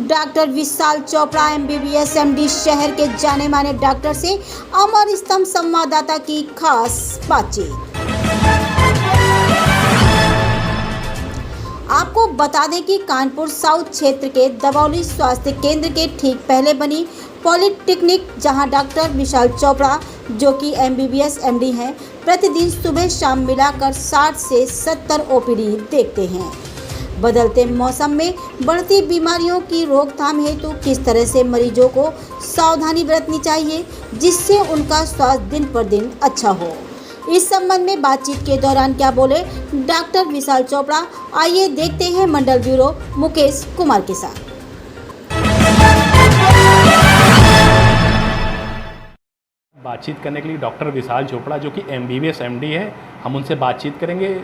Doctor विशाल Chopra MBBS MD शहर के जाने माने डॉक्टर से अमर स्तंभ संवाददाता की खास बातचीत। आपको बता दें कि कानपुर साउथ क्षेत्र के दबौली स्वास्थ्य केंद्र के ठीक पहले बनी पॉलिटेक्निक, जहां डॉक्टर विशाल चोपड़ा जो कि एमबीबीएस एमडी हैं, प्रतिदिन सुबह शाम मिलाकर 60 से 70 ओपीडी देखते हैं। बदलते मौसम में बढ़ती बीमारियों की रोकथाम हेतु किस तरह से मरीजों को सावधानी बरतनी चाहिए जिससे उनका स्वास्थ्य दिन पर दिन अच्छा हो, इस संबंध में बातचीत के दौरान क्या बोले डॉक्टर विशाल चोपड़ा, आइए देखते हैं मंडल ब्यूरो मुकेश कुमार के साथ। बातचीत करने के लिए डॉक्टर विशाल चोपड़ा जो कि एमबीबीएस एमडी है, हम उनसे बातचीत करेंगे।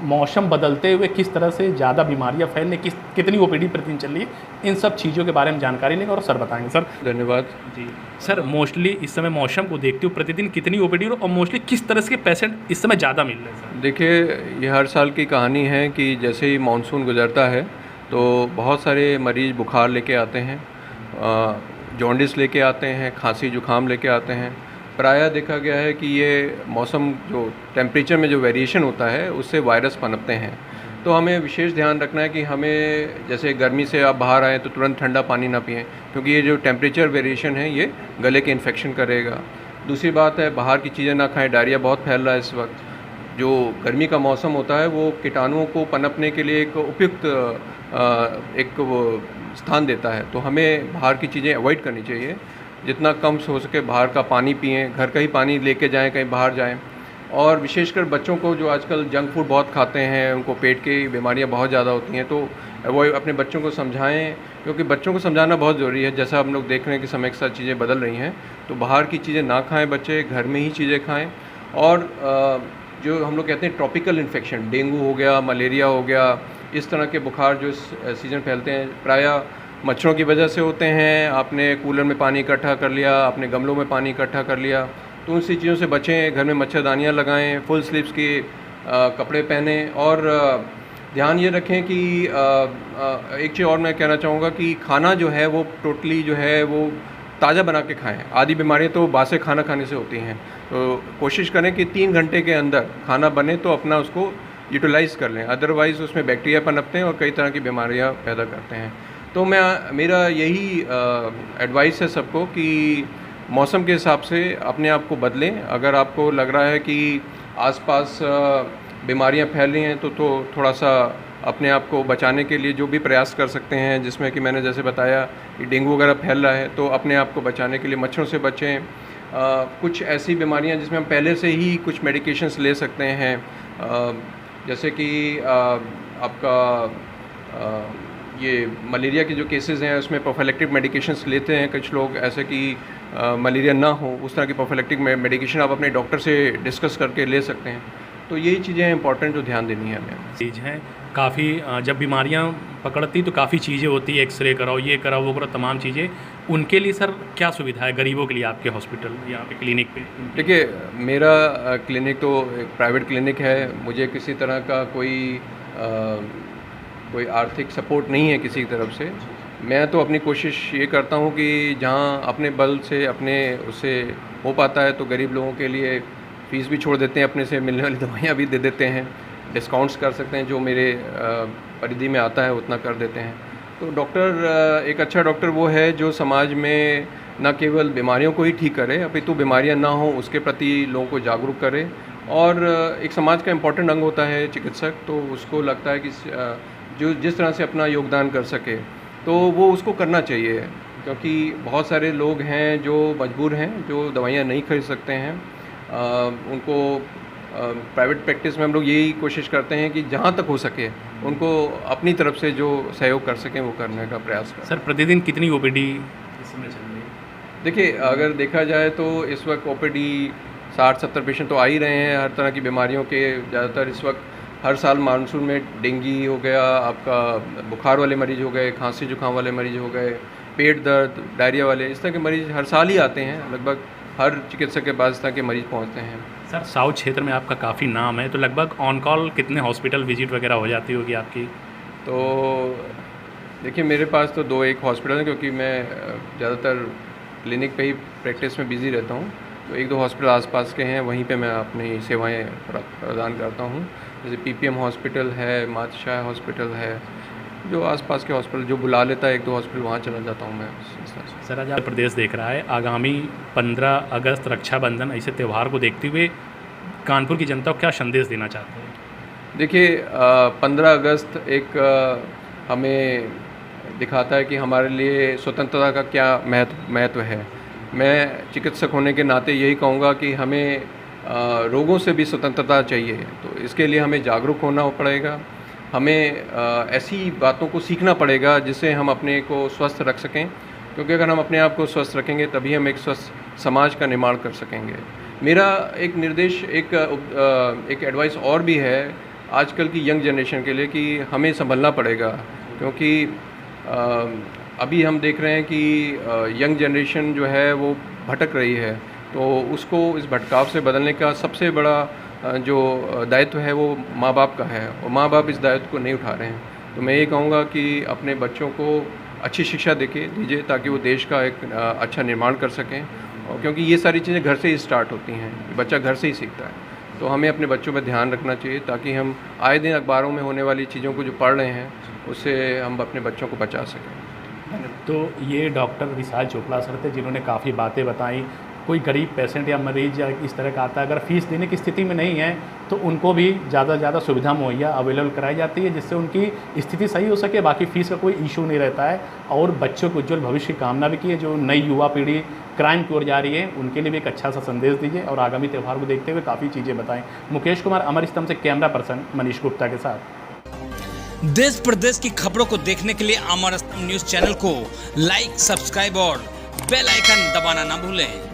मौसम बदलते हुए किस तरह से ज़्यादा बीमारियां फैलने, कितनी ओपीडी प्रतिदिन चल रही है, इन सब चीज़ों के बारे में जानकारी लेंगे और सर बताएंगे। सर धन्यवाद जी। सर मोस्टली इस समय मौसम को देखते हुए प्रतिदिन कितनी ओपीडी और मोस्टली किस तरह के पेशेंट इस समय ज़्यादा मिल रहे हैं? सर देखिए, ये हर साल की कहानी है कि जैसे ही मानसून गुजरता है तो बहुत सारे मरीज़ बुखार लेके आते हैं, जॉन्डिस लेके आते हैं, खांसी जुकाम लेके आते हैं। प्रायः देखा गया है कि ये मौसम जो टेम्परेचर में जो वेरिएशन होता है उससे वायरस पनपते हैं। तो हमें विशेष ध्यान रखना है कि हमें जैसे गर्मी से आप बाहर आएँ तो तुरंत ठंडा पानी ना पिएं, क्योंकि ये जो टेम्परेचर वेरिएशन है ये गले के इन्फेक्शन करेगा। दूसरी बात है, बाहर की चीज़ें ना खाएं। डायरिया बहुत फैल रहा है इस वक्त। जो गर्मी का मौसम होता है वो कीटाणुओं को पनपने के लिए एक उपयुक्त एक वो स्थान देता है। तो हमें बाहर की चीज़ें अवॉइड करनी चाहिए। जितना कम हो सके बाहर का पानी पिएं, घर का ही पानी लेके जाएं, कहीं बाहर जाएं। और विशेषकर बच्चों को जो आजकल जंक फूड बहुत खाते हैं, उनको पेट की बीमारियां बहुत ज़्यादा होती हैं, तो वो अपने बच्चों को समझाएं, क्योंकि बच्चों को समझाना बहुत ज़रूरी है। जैसा हम लोग देख रहे हैं कि समय के साथ चीज़ें बदल रही हैं, तो बाहर की चीज़ें ना खाएँ बच्चे, घर में ही चीज़ें खाएँ। और जो हम लोग कहते हैं ट्रॉपिकल इन्फेक्शन, डेंगू हो गया, मलेरिया हो गया, इस तरह के बुखार जो इस सीज़न फैलते हैं प्रायः मच्छरों की वजह से होते हैं। आपने कूलर में पानी इकट्ठा कर लिया, आपने गमलों में पानी इकट्ठा कर लिया, तो उन सी चीज़ों से बचें। घर में मच्छरदानियाँ लगाएं, फुल स्लीव्स के कपड़े पहने। और ध्यान ये रखें कि एक चीज़ और मैं कहना चाहूँगा कि खाना जो है वो टोटली जो है वो ताज़ा बना के खाएं। आधी बीमारियाँ तो बासे खाना खाने से होती हैं, तो कोशिश करें कि 3 घंटे के अंदर खाना बने तो अपना उसको यूटिलाइज़ कर लें, अदरवाइज़ उसमें बैक्टीरिया पनपते हैं और कई तरह की बीमारियाँ पैदा करते हैं। तो मेरा यही एडवाइस है सबको कि मौसम के हिसाब से अपने आप को बदलें। अगर आपको लग रहा है कि आसपास बीमारियां फैल रही हैं तो थोड़ा सा अपने आप को बचाने के लिए जो भी प्रयास कर सकते हैं, जिसमें कि मैंने जैसे बताया कि डेंगू वगैरह फैल रहा है, तो अपने आप को बचाने के लिए मच्छरों से बचें। कुछ ऐसी बीमारियां जिसमें हम पहले से ही कुछ मेडिकेशंस ले सकते हैं, जैसे कि आपका ये मलेरिया के जो केसेस हैं उसमें प्रोफाइलेक्टिक मेडिकेशंस लेते हैं कुछ लोग, ऐसे कि मलेरिया ना हो उस तरह की प्रोफाइलेक्टिक मेडिकेशन आप अपने डॉक्टर से डिस्कस करके ले सकते हैं। तो यही चीज़ें इंपॉर्टेंट जो ध्यान देनी है हमें। चीज़ है काफ़ी, जब बीमारियां पकड़ती तो काफ़ी चीज़ें होती है, एक्सरे कराओ, ये कराओ, वो कराओ, तमाम चीज़ें। उनके लिए सर क्या सुविधा है गरीबों के लिए आपके हॉस्पिटल यहाँ पे क्लिनिक पे? देखिए, मेरा क्लिनिक तो एक प्राइवेट क्लिनिक है। मुझे किसी तरह का कोई आर्थिक सपोर्ट नहीं है किसी तरफ से। मैं तो अपनी कोशिश ये करता हूँ कि जहाँ अपने बल से अपने उससे हो पाता है तो गरीब लोगों के लिए फ़ीस भी छोड़ देते हैं, अपने से मिलने वाली दवाइयाँ भी दे देते हैं, डिस्काउंट्स कर सकते हैं, जो मेरे परिधि में आता है उतना कर देते हैं। तो डॉक्टर, एक अच्छा डॉक्टर वो है जो समाज में न केवल बीमारियों को ही ठीक करे, अपितु बीमारियाँ ना हो उसके प्रति लोगों को जागरूक करे। और एक समाज का इम्पोर्टेंट अंग होता है चिकित्सक, तो उसको लगता है कि जो जिस तरह से अपना योगदान कर सके तो वो उसको करना चाहिए, क्योंकि बहुत सारे लोग हैं जो मजबूर हैं, जो दवाइयाँ नहीं खरीद सकते हैं। उनको प्राइवेट प्रैक्टिस में हम लोग यही कोशिश करते हैं कि जहाँ तक हो सके उनको अपनी तरफ से जो सहयोग कर सकें वो करने का प्रयास करें। सर प्रतिदिन कितनी ओपीडी इस समय चल रही है? देखिए, अगर देखा जाए तो इस वक्त ओपीडी 60-70 पेशेंट तो आ ही रहे हैं हर तरह की बीमारियों के। ज़्यादातर इस वक्त हर साल मानसून में डेंगू हो गया, आपका बुखार वाले मरीज़ हो गए, खांसी जुकाम वाले मरीज़ हो गए, पेट दर्द, डायरिया वाले, इस तरह के मरीज़ हर साल ही आते हैं। लगभग हर चिकित्सक के पास इस तरह के मरीज़ पहुंचते हैं। सर साउथ क्षेत्र में आपका काफ़ी नाम है, तो लगभग ऑन कॉल कितने हॉस्पिटल विजिट वगैरह हो जाती होगी आपकी? तो देखिए, मेरे पास तो 2 एक हॉस्पिटल है, क्योंकि मैं ज़्यादातर क्लिनिक पे ही प्रैक्टिस में बिज़ी रहता हूँ। तो 1-2 हॉस्पिटल आसपास के हैं, वहीं पे मैं अपनी सेवाएं प्रदान करता हूँ। जैसे पीपीएम हॉस्पिटल है, मातशाह हॉस्पिटल है, जो आसपास के हॉस्पिटल जो बुला लेता है 1-2 हॉस्पिटल, वहाँ चला जाता हूँ मैं इस तरह से। सर, आज प्रदेश देख रहा है, आगामी 15 अगस्त रक्षाबंधन ऐसे त्यौहार को देखते हुए कानपुर की जनता को क्या संदेश देना चाहते हैं? देखिए, 15 अगस्त एक हमें दिखाता है कि हमारे लिए स्वतंत्रता का क्या महत्व है। मैं चिकित्सक होने के नाते यही कहूँगा कि हमें रोगों से भी स्वतंत्रता चाहिए, तो इसके लिए हमें जागरूक होना पड़ेगा। हमें ऐसी बातों को सीखना पड़ेगा जिससे हम अपने को स्वस्थ रख सकें, क्योंकि अगर हम अपने आप को स्वस्थ रखेंगे तभी हम एक स्वस्थ समाज का निर्माण कर सकेंगे। मेरा एक निर्देश, एक एडवाइस और भी है आजकल की यंग जनरेशन के लिए कि हमें संभलना पड़ेगा, क्योंकि अभी हम देख रहे हैं कि यंग जनरेशन जो है वो भटक रही है, तो उसको इस भटकाव से बदलने का सबसे बड़ा जो दायित्व है वो माँ बाप का है, और माँ बाप इस दायित्व को नहीं उठा रहे हैं। तो मैं ये कहूँगा कि अपने बच्चों को अच्छी शिक्षा दीजिए ताकि वो देश का एक अच्छा निर्माण कर सकें, और क्योंकि ये सारी चीज़ें घर से ही स्टार्ट होती हैं, बच्चा घर से ही सीखता है। तो हमें अपने बच्चों पर ध्यान रखना चाहिए ताकि हम आए दिन अखबारों में होने वाली चीज़ों को जो पढ़ रहे हैं उससे हम अपने बच्चों को बचा सकें। तो ये डॉक्टर विशाल चोपड़ा सर थे जिन्होंने काफ़ी बातें बताई। कोई गरीब पेशेंट या मरीज या इस तरह का आता है, अगर फीस देने की स्थिति में नहीं है तो उनको भी ज़्यादा से ज़्यादा सुविधा मुहैया अवेलेबल कराई जाती है, जिससे उनकी स्थिति सही हो सके। बाकी फ़ीस का कोई इशू नहीं रहता है। और बच्चों को उज्ज्वल भविष्य की कामना भी की है। जो नई युवा पीढ़ी क्राइम की ओर जा रही है उनके लिए भी एक अच्छा सा संदेश दीजिए, और आगामी त्यौहार को देखते हुए काफ़ी चीज़ें बताएं। मुकेश कुमार, अमर स्तंभ से कैमरा पर्सन मनीष गुप्ता के साथ। देश प्रदेश की खबरों को देखने के लिए अमर स्तंभ न्यूज़ चैनल को लाइक, सब्सक्राइब और बेल आइकन दबाना ना भूलें।